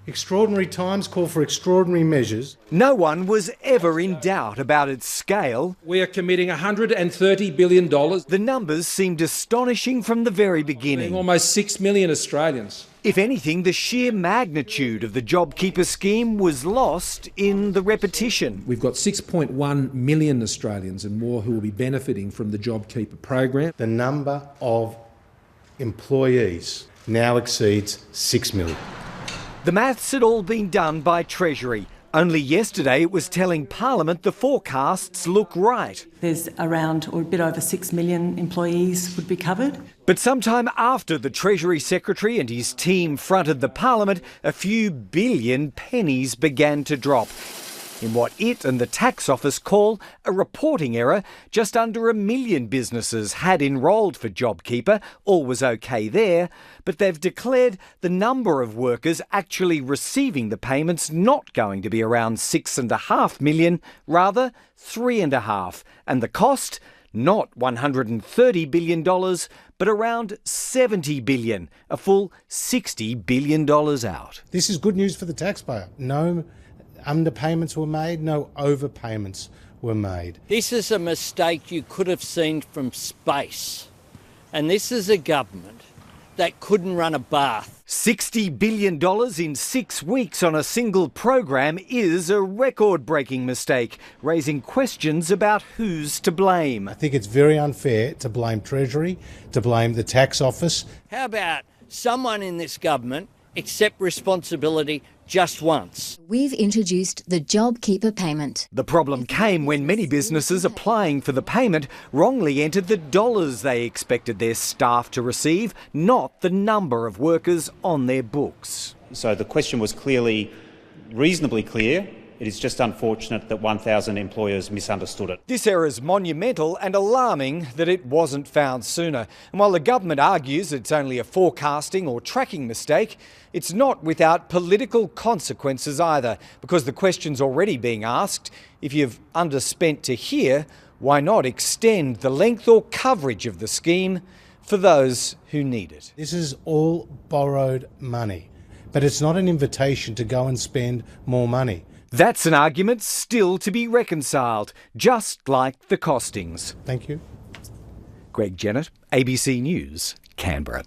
Extraordinary times call for extraordinary measures. No one was ever in doubt about its scale. We are committing $130 billion. The numbers seemed astonishing from the very beginning. Almost 6 million Australians. If anything, the sheer magnitude of the JobKeeper scheme was lost in the repetition. We've got 6.1 million Australians and more who will be benefiting from the JobKeeper program. The number of employees now exceeds 6 million. The maths had all been done by Treasury. Only yesterday it was telling Parliament the forecasts look right. There's around or a bit over 6 million employees would be covered. But sometime after the Treasury Secretary and his team fronted the Parliament, a few billion pennies began to drop. In what it and the tax office call a reporting error, just under 1 million businesses had enrolled for JobKeeper. All was okay there, but they've declared the number of workers actually receiving the payments not going to be around 6.5 million, rather 3.5. And the cost? Not $130 billion, but around $70 billion, a full $60 billion out. This is good news for the taxpayer. No underpayments were made, no overpayments were made. This is a mistake you could have seen from space. And this is a government that couldn't run a bath. $60 billion in 6 weeks on a single program is a record-breaking mistake, raising questions about who's to blame. I think it's very unfair to blame Treasury, to blame the tax office. How about someone in this government accept responsibility just once? We've introduced the JobKeeper payment. The problem came when many businesses applying for the payment wrongly entered the dollars they expected their staff to receive, not the number of workers on their books. So the question was clearly reasonably clear. It is just unfortunate that 1,000 employers misunderstood it. This error is monumental and alarming that it wasn't found sooner. And while the government argues it's only a forecasting or tracking mistake, it's not without political consequences either, because the question's already being asked: if you've underspent to here, why not extend the length or coverage of the scheme for those who need it? This is all borrowed money, but it's not an invitation to go and spend more money. That's an argument still to be reconciled, just like the costings. Thank you. Greg Jennett, ABC News, Canberra.